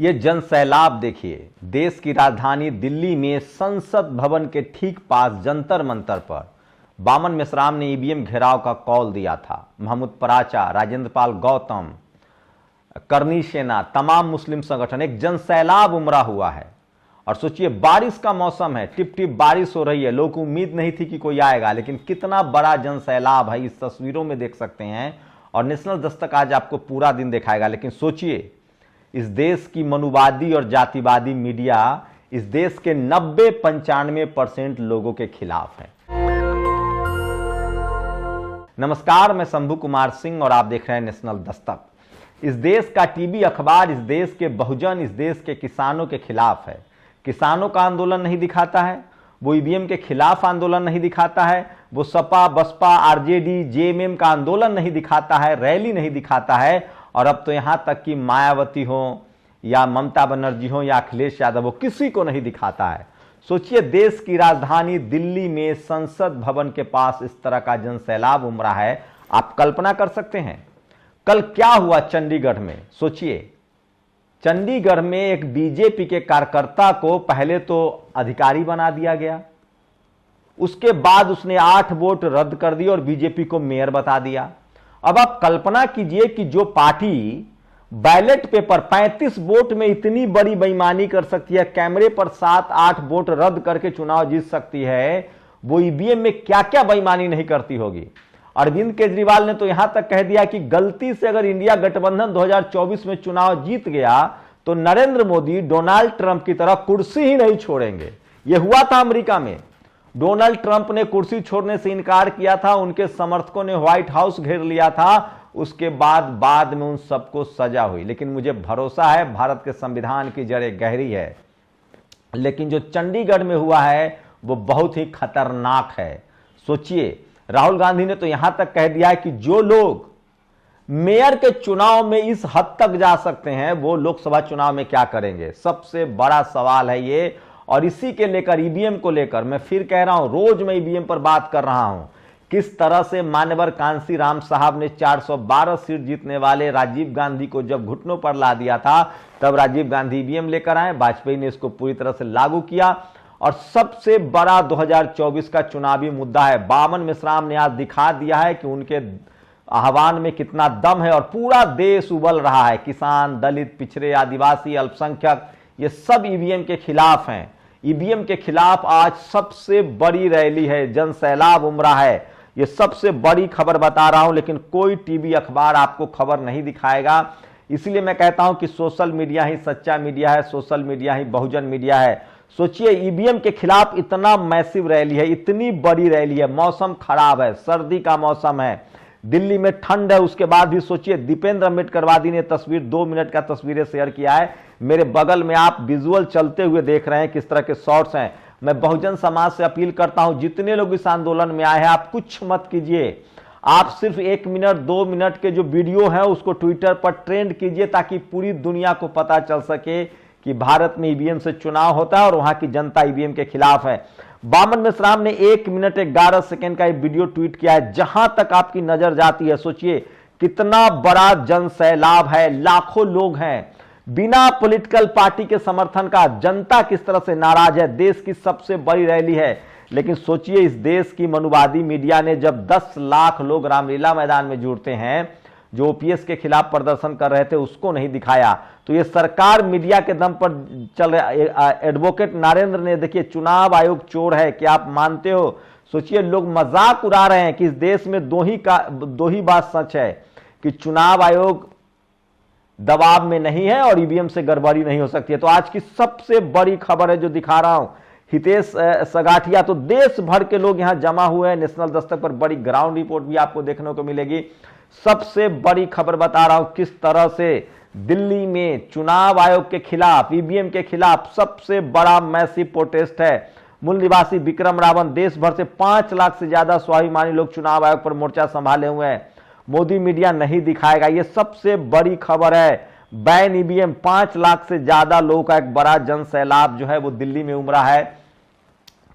ये जन सैलाब देखिए, देश की राजधानी दिल्ली में संसद भवन के ठीक पास जंतर मंतर पर बामन मेश्राम ने ईवीएम घेराव का कॉल दिया था। महमूद पराचा, राजेंद्र पाल गौतम, करनी सेना, तमाम मुस्लिम संगठन, एक जन सैलाब उमड़ा हुआ है। और सोचिए, बारिश का मौसम है, टिप टिप बारिश हो रही है, लोगों को उम्मीद नहीं थी कि कोई आएगा, लेकिन कितना बड़ा जन सैलाब है इस तस्वीरों में देख सकते हैं। और नेशनल दस्तक आज आपको पूरा दिन दिखाएगा। लेकिन सोचिए, इस देश की मनुवादी और जातिवादी मीडिया इस देश के 90-95% लोगों के खिलाफ है। नमस्कार, मैं शंभू कुमार सिंह और आप देख रहे हैं नेशनल दस्तक। इस देश का टीवी अखबार इस देश के बहुजन, इस देश के किसानों के खिलाफ है। किसानों का आंदोलन नहीं दिखाता है, वो ईवीएम के खिलाफ आंदोलन नहीं दिखाता है, वो सपा, बसपा, आरजेडी, जेएमएम का आंदोलन नहीं दिखाता है, रैली नहीं दिखाता है। और अब तो यहां तक कि मायावती हो या ममता बनर्जी हो या अखिलेश यादव हो, किसी को नहीं दिखाता है। सोचिए, देश की राजधानी दिल्ली में संसद भवन के पास इस तरह का जन सैलाब उमड़ा है। आप कल्पना कर सकते हैं कल क्या हुआ चंडीगढ़ में। सोचिए, चंडीगढ़ में एक बीजेपी के कार्यकर्ता को पहले तो अधिकारी बना दिया गया, उसके बाद उसने 8 वोट रद्द कर दिए और बीजेपी को मेयर बता दिया। अब आप कल्पना कीजिए कि जो पार्टी बैलेट पेपर 35 वोट में इतनी बड़ी बेईमानी कर सकती है, कैमरे पर 7-8 वोट रद्द करके चुनाव जीत सकती है, वो ईवीएम में क्या क्या बेईमानी नहीं करती होगी। अरविंद केजरीवाल ने तो यहां तक कह दिया कि गलती से अगर इंडिया गठबंधन 2024 में चुनाव जीत गया तो नरेंद्र मोदी डोनाल्ड ट्रंप की तरह कुर्सी ही नहीं छोड़ेंगे। यह हुआ था अमेरिका में, डोनाल्ड ट्रंप ने कुर्सी छोड़ने से इनकार किया था, उनके समर्थकों ने व्हाइट हाउस घेर लिया था, उसके बाद में उन सबको सजा हुई। लेकिन मुझे भरोसा है भारत के संविधान की जड़ें गहरी है। लेकिन जो चंडीगढ़ में हुआ है वो बहुत ही खतरनाक है। सोचिए, राहुल गांधी ने तो यहां तक कह दिया है कि जो लोग मेयर के चुनाव में इस हद तक जा सकते हैं वो लोकसभा चुनाव में क्या करेंगे। सबसे बड़ा सवाल है ये। और इसी के लेकर, ईवीएम को लेकर मैं फिर कह रहा हूं, रोज मैं ईवीएम पर बात कर रहा हूं, किस तरह से मान्यवर कांसी राम साहब ने 412 सीट जीतने वाले राजीव गांधी को जब घुटनों पर ला दिया था, तब राजीव गांधी ईवीएम लेकर आए, वाजपेयी ने इसको पूरी तरह से लागू किया। और सबसे बड़ा 2024 का चुनावी मुद्दा है। बामन मेश्राम ने आज दिखा दिया है कि उनके आह्वान में कितना दम है और पूरा देश उबल रहा है। किसान, दलित, पिछड़े, आदिवासी, अल्पसंख्यक, ये सब ईवीएम के खिलाफ हैं। ईवीएम के खिलाफ आज सबसे बड़ी रैली है, जन सैलाब उमड़ा है। ये सबसे बड़ी खबर बता रहा हूं, लेकिन कोई टीवी अखबार आपको खबर नहीं दिखाएगा। इसलिए मैं कहता हूं कि सोशल मीडिया ही सच्चा मीडिया है, सोशल मीडिया ही बहुजन मीडिया है। सोचिए, ईवीएम के खिलाफ इतना मैसिव रैली है, इतनी बड़ी रैली है, मौसम खराब है, सर्दी का मौसम है, दिल्ली में ठंड है, उसके बाद भी सोचिए, दीपेंद्र अम्बेडकरवादी ने तस्वीर 2 मिनट का तस्वीरें शेयर किया है। मेरे बगल में आप विजुअल चलते हुए देख रहे हैं किस तरह के शॉट्स हैं। मैं बहुजन समाज से अपील करता हूं, जितने लोग इस आंदोलन में आए हैं, आप कुछ मत कीजिए, आप सिर्फ 1 मिनट 2 मिनट के जो वीडियो है उसको ट्विटर पर ट्रेंड कीजिए, ताकि पूरी दुनिया को पता चल सके कि भारत में ईवीएम से चुनाव होता है और वहां की जनता ईवीएम के खिलाफ है। बामन मेश्राम ने 1 मिनट 11 सेकंड का एक वीडियो ट्वीट किया है। जहां तक आपकी नजर जाती है, सोचिए कितना बड़ा जन सैलाब है, लाखों लोग हैं, बिना पॉलिटिकल पार्टी के समर्थन का। जनता किस तरह से नाराज है, देश की सबसे बड़ी रैली है। लेकिन सोचिए, इस देश की मनुवादी मीडिया ने जब 10 लाख लोग रामलीला मैदान में जुड़ते हैं, जो ओपीएस के खिलाफ प्रदर्शन कर रहे थे, उसको नहीं दिखाया। तो ये सरकार मीडिया के दम पर चल रहा। एडवोकेट नरेंद्र ने, देखिए, चुनाव आयोग चोर है, क्या आप मानते हो? सोचिए, लोग मजाक उड़ा रहे हैं कि इस देश में दो ही बात सच है कि चुनाव आयोग दबाव में नहीं है और ईवीएम से गड़बड़ी नहीं हो सकती है। तो आज की सबसे बड़ी खबर है जो दिखा रहा हूं, हितेश सगाठिया, तो देश भर के लोग यहां जमा हुए हैं। नेशनल दस्तक पर बड़ी ग्राउंड रिपोर्ट भी आपको देखने को मिलेगी। सबसे बड़ी खबर बता रहा हूं, किस तरह से दिल्ली में चुनाव आयोग के खिलाफ, ईवीएम के खिलाफ सबसे बड़ा मैसिव प्रोटेस्ट है। मूल निवासी विक्रम रावण, देश भर से 5 लाख से ज्यादा स्वाभिमानी लोग चुनाव आयोग पर मोर्चा संभाले हुए हैं। मोदी मीडिया नहीं दिखाएगा, ये सबसे बड़ी खबर है। बैन ईवीएम, 5 लाख से ज्यादा लोगों का एक बड़ा जन सैलाब जो है वो दिल्ली में उमड़ा है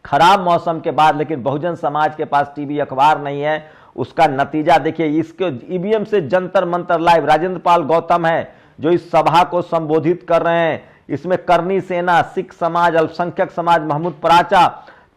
खराब मौसम के बाद। लेकिन बहुजन समाज के पास टीवी अखबार नहीं है, उसका नतीजा देखिए। इसके ईवीएम से जंतर मंतर लाइव, राजेंद्र पाल गौतम है जो इस सभा को संबोधित कर रहे हैं, इसमें करनी सेना, सिख समाज, अल्पसंख्यक समाज, महमूद पराचा,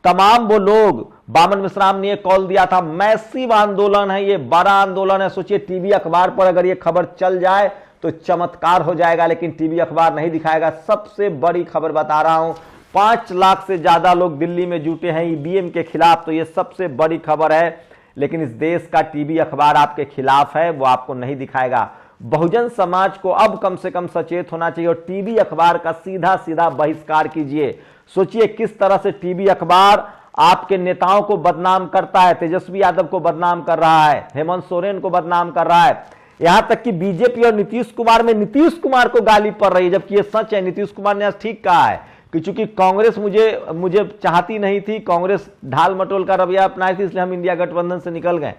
तमाम वो लोग, बामन मिश्राम ने कॉल दिया था, मैसिव आंदोलन है, ये बड़ा आंदोलन है। सोचिए टीवी अखबार पर अगर ये खबर चल जाए तो चमत्कार हो जाएगा, लेकिन टीवी अखबार नहीं दिखाएगा। सबसे बड़ी खबर बता रहा हूं, 5 लाख से ज्यादा लोग दिल्ली में जुटे हैं ईवीएम के खिलाफ, तो ये सबसे बड़ी खबर है। लेकिन इस देश का टीवी अखबार आपके खिलाफ है, वो आपको नहीं दिखाएगा। बहुजन समाज को अब कम से कम सचेत होना चाहिए और टीवी अखबार का सीधा सीधा बहिष्कार कीजिए। सोचिए किस तरह से टीवी अखबार आपके नेताओं को बदनाम करता है। तेजस्वी यादव को बदनाम कर रहा है, हेमंत सोरेन को बदनाम कर रहा है, यहां तक कि बीजेपी और नीतीश कुमार में नीतीश कुमार को गाली पड़ रही है, जबकि यह सच है। नीतीश कुमार ने आज ठीक कहा है कि चूंकि कांग्रेस मुझे चाहती नहीं थी, कांग्रेस ढाल मटोल का रवैया अपनाई थी, इसलिए हम इंडिया गठबंधन से निकल गए,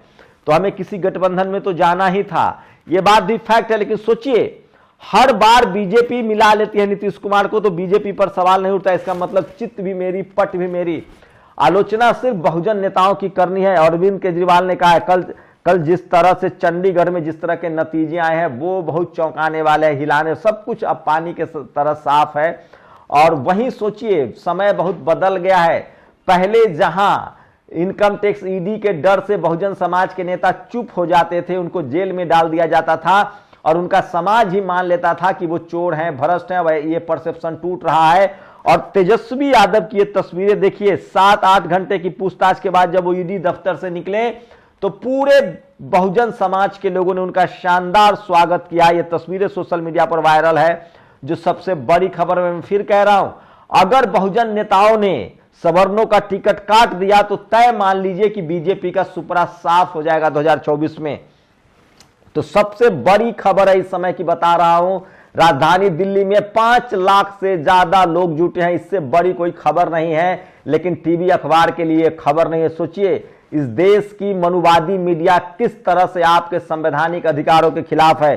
तो हमें किसी गठबंधन में तो जाना ही था। यह बात भी फैक्ट है। लेकिन सोचिए हर बार बीजेपी मिला लेती है नीतीश कुमार को, तो बीजेपी पर सवाल नहीं उठता। इसका मतलब चित्त भी मेरी, पट भी मेरी। आलोचना सिर्फ बहुजन नेताओं की करनी है। अरविंद केजरीवाल ने कहा है कल जिस तरह से चंडीगढ़ में जिस तरह के नतीजे आए हैं वो बहुत चौंकाने वाले हैं, हिलाने, सब कुछ अब पानी के तरह साफ है। और वहीं सोचिए समय बहुत बदल गया है। पहले जहां इनकम टैक्स ईडी के डर से बहुजन समाज के नेता चुप हो जाते थे, उनको जेल में डाल दिया जाता था और उनका समाज ही मान लेता था कि वो चोर हैं, भ्रष्ट हैं, ये परसेप्शन टूट रहा है। और तेजस्वी यादव की ये तस्वीरें देखिए, 7-8 घंटे की पूछताछ के बाद जब वो ईडी दफ्तर से निकले तो पूरे बहुजन समाज के लोगों ने उनका शानदार स्वागत किया। ये तस्वीरें सोशल मीडिया पर वायरल है। जो सबसे बड़ी खबर मैं फिर कह रहा हूं, अगर बहुजन नेताओं ने सवर्णों का टिकट काट दिया तो तय मान लीजिए कि बीजेपी का सुपड़ा साफ हो जाएगा 2024 में। तो सबसे बड़ी खबर है इस समय की बता रहा हूं, राजधानी दिल्ली में 5 लाख से ज्यादा लोग जुटे हैं। इससे बड़ी कोई खबर नहीं है, लेकिन टीवी अखबार के लिए खबर नहीं है। सोचिए इस देश की मनुवादी मीडिया किस तरह से आपके संवैधानिक अधिकारों के खिलाफ है।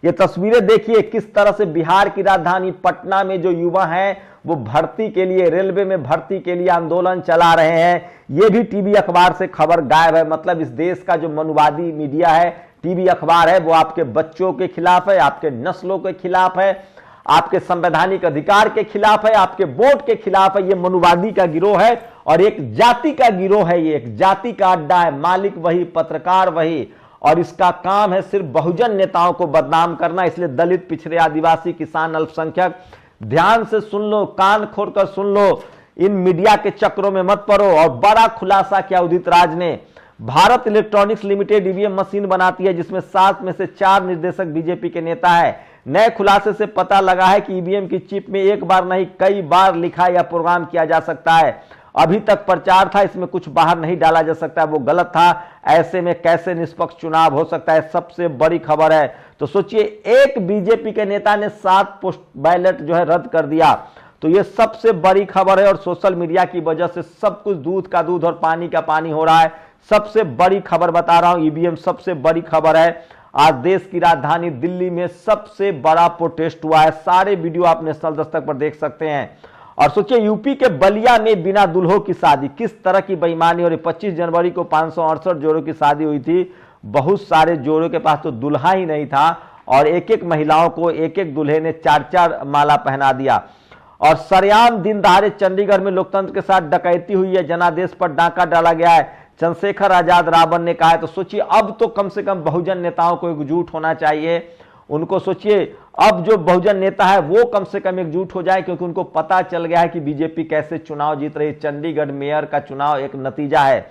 ये तस्वीरें देखिए किस तरह से बिहार की राजधानी पटना में जो युवा हैं वो भर्ती के लिए, रेलवे में भर्ती के लिए आंदोलन चला रहे हैं। ये भी टीवी अखबार से खबर गायब है। मतलब इस देश का जो मनुवादी मीडिया है, टीवी अखबार है, वो आपके बच्चों के खिलाफ है, आपके नस्लों के खिलाफ है, आपके संवैधानिक अधिकार के खिलाफ है, आपके वोट के खिलाफ है। ये मनुवादी का गिरोह है और एक जाति का गिरोह है। ये एक जाति का अड्डा है, मालिक वही, पत्रकार वही, और इसका काम है सिर्फ बहुजन नेताओं को बदनाम करना। इसलिए दलित, पिछड़े, आदिवासी, किसान, अल्पसंख्यक, ध्यान से सुन लो, कान खोलकर सुन लो, इन मीडिया के चक्रों में मत पड़ो। और बड़ा खुलासा किया उदित राज ने। Bharat electronics limited EVM machine बनाती है जिसमें 7 में से 4 निर्देशक बीजेपी के नेता है। नए खुलासे से पता लगा है कि ईवीएम की चिप में एक बार नहीं कई बार लिखा या प्रोग्राम किया जा सकता है। अभी तक प्रचार था इसमें कुछ बाहर नहीं डाला जा सकता, वो गलत था। ऐसे में कैसे निष्पक्ष चुनाव हो सकता है, सबसे बड़ी खबर है। तो सोचिए एक बीजेपी के नेता ने 7 पोस्ट बैलेट जो है रद्द कर दिया, तो ये सबसे बड़ी खबर है। और सोशल मीडिया की वजह से सब कुछ दूध का दूध और पानी का पानी हो रहा है। सबसे बड़ी खबर बता रहा हूं, ईवीएम सबसे बड़ी खबर है। आज देश की राजधानी दिल्ली में सबसे बड़ा प्रोटेस्ट हुआ है। सारे वीडियो आप नेशनल दस्तक पर देख सकते हैं। और सोचिए यूपी के बलिया में बिना दुल्हों की शादी, किस तरह की बेईमानी। और 25 जनवरी को 568 जोड़ों की शादी हुई थी। बहुत सारे जोड़ों के पास तो दुल्हा ही नहीं था और एक एक महिलाओं को एक एक दुल्हे ने 4-4 माला पहना दिया। और सरेआम दिन दहाड़े चंडीगढ़ में लोकतंत्र के साथ डकैती हुई है, जनादेश पर डाका डाला गया है, चंद्रशेखर आजाद रावण ने कहा है। तो सोचिए अब तो कम से कम बहुजन नेताओं को एकजुट होना चाहिए। उनको सोचिए अब जो बहुजन नेता है वो कम से कम एकजुट हो जाए, क्योंकि उनको पता चल गया है कि बीजेपी कैसे चुनाव जीत रही है। चंडीगढ़ मेयर का चुनाव एक नतीजा है।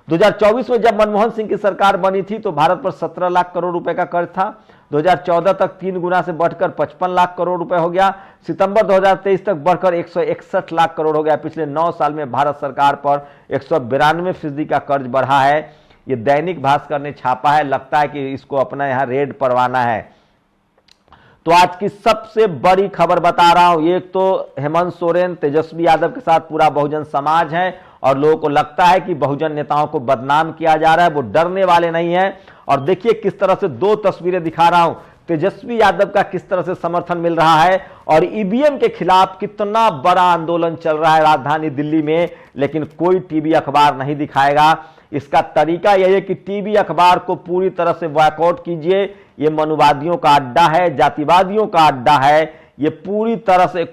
2024 में जब मनमोहन सिंह की सरकार बनी थी तो भारत पर 17 लाख करोड़ रुपए का कर्ज था। 2014 तक 3 गुना से बढ़कर 55 लाख करोड़ रुपए हो गया। सितंबर 2023 तक बढ़कर 161 लाख करोड़ हो गया। पिछले 9 साल में भारत सरकार पर 192% का कर्ज बढ़ा है। ये दैनिक भास्कर ने छापा है। लगता है कि इसको अपना यहाँ रेड परवाना है। तो आज की सबसे बड़ी खबर बता रहा हूं, एक तो हेमंत सोरेन, तेजस्वी यादव के साथ पूरा बहुजन समाज है और लोगों को लगता है कि बहुजन नेताओं को बदनाम किया जा रहा है। वो डरने वाले नहीं है। और देखिए किस तरह से 2 तस्वीरें दिखा रहा हूं। तेजस्वी यादव का किस तरह से समर्थन मिल रहा है और ईवीएम के खिलाफ कितना बड़ा आंदोलन चल रहा है राजधानी दिल्ली में, लेकिन कोई टीवी अखबार नहीं दिखाएगा। इसका तरीका यह है कि टीवी अखबार को पूरी तरह से बॉयकॉट कीजिए। ये मनुवादियों का अड्डा है, जातिवादियों का अड्डा है, ये पूरी तरह से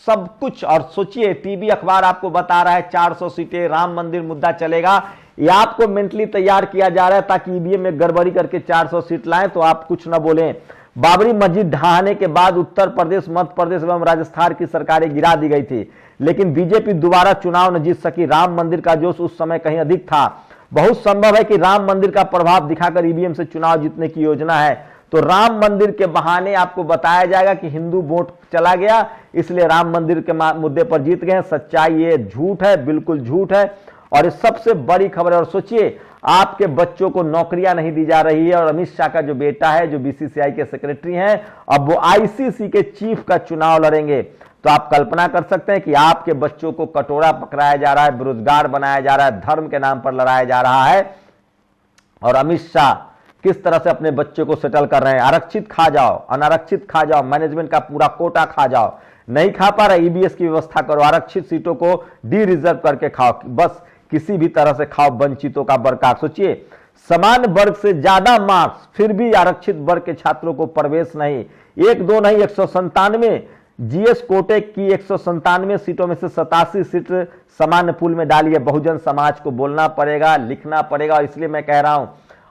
सब कुछ। और सोचिए, टीवी अखबार आपको बता रहा है 400 सीटें, राम मंदिर मुद्दा चलेगा। ये आपको मेंटली तैयार किया जा रहा है ताकि ईवीएम में गड़बड़ी करके 400 सीट लाएं तो आप कुछ ना बोलें। बाबरी मस्जिद ढहाने के बाद उत्तर प्रदेश, मध्य प्रदेश एवं राजस्थान की सरकारें गिरा दी गई थी, लेकिन बीजेपी दोबारा चुनाव न जीत सकी। राम मंदिर का जोश उस समय कहीं अधिक था। बहुत संभव है कि राम मंदिर का प्रभाव दिखाकर ईवीएम से चुनाव जीतने की योजना है। तो राम मंदिर के बहाने आपको बताया जाएगा कि हिंदू वोट चला गया, इसलिए राम मंदिर के मुद्दे पर जीत गए। सच्चाई ये झूठ है, बिल्कुल झूठ है। और ये सबसे बड़ी खबर है। और सोचिए, आपके बच्चों को नौकरियां नहीं दी जा रही है और अमित शाह का जो बेटा है, जो बीसीसीआई के सेक्रेटरी हैं, अब वो आईसीसी के चीफ का चुनाव लड़ेंगे। तो आप कल्पना कर सकते हैं कि आपके बच्चों को कटोरा पकड़ाया जा रहा है, बेरोजगार बनाया जा रहा है, धर्म के नाम पर लड़ाया जा रहा है। और अमित शाह किस तरह से अपने बच्चों को सेटल कर रहे हैं। आरक्षित खा जाओ, अनारक्षित खा जाओ, मैनेजमेंट का पूरा कोटा खा जाओ। नहीं खा पा रहे, ईबीएस की व्यवस्था करो, आरक्षित सीटों को डी रिजर्व करके खाओ, बस किसी भी तरह से खाओ वंचितों का बरकरार। सोचिए, समान वर्ग से ज्यादा मार्क्स, फिर भी आरक्षित वर्ग के छात्रों को प्रवेश नहीं। एक दो नहीं, 197 जीएस कोटे की 197 सीटों में से 87 सीट सामान्य पूल में डाली है। बहुजन समाज को बोलना पड़ेगा, लिखना पड़ेगा। और इसलिए मैं कह रहा हूं,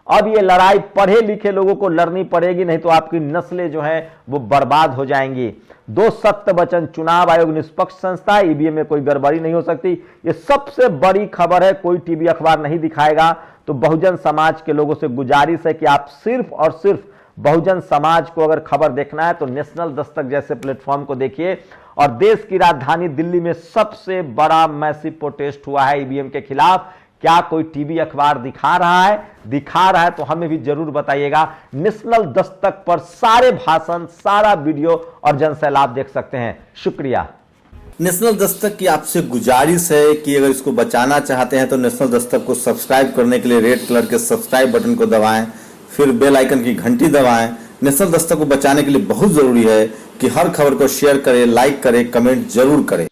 अब ये लड़ाई पढ़े लिखे लोगों को लड़नी पड़ेगी, नहीं तो आपकी नस्लें जो हैं वो बर्बाद हो जाएंगी। 2 सख्त वचन, चुनाव आयोग निष्पक्ष संस्था है, ईवीएम में कोई गड़बड़ी नहीं हो सकती। ये सबसे बड़ी खबर है, कोई टीवी अखबार नहीं दिखाएगा। तो बहुजन समाज के लोगों से गुजारिश है कि आप सिर्फ और सिर्फ बहुजन समाज को अगर खबर देखना है तो नेशनल दस्तक जैसे प्लेटफॉर्म को देखिए। और देश की राजधानी दिल्ली में सबसे बड़ा मैसिव प्रोटेस्ट हुआ है ईवीएम के खिलाफ। क्या कोई टीवी अखबार दिखा रहा है? दिखा रहा है तो हमें भी जरूर बताइएगा। नेशनल दस्तक पर सारे भाषण, सारा वीडियो और जनसैलाब देख सकते हैं। शुक्रिया। नेशनल दस्तक की आपसे गुजारिश है कि अगर इसको बचाना चाहते हैं तो नेशनल दस्तक को सब्सक्राइब करने के लिए रेड कलर के सब्सक्राइब बटन को दबाएं, फिर बेल आइकन की घंटी दबाएं। नेशनल दस्तक को बचाने के लिए बहुत जरूरी है कि हर खबर को शेयर करें, लाइक करें, कमेंट जरूर करें।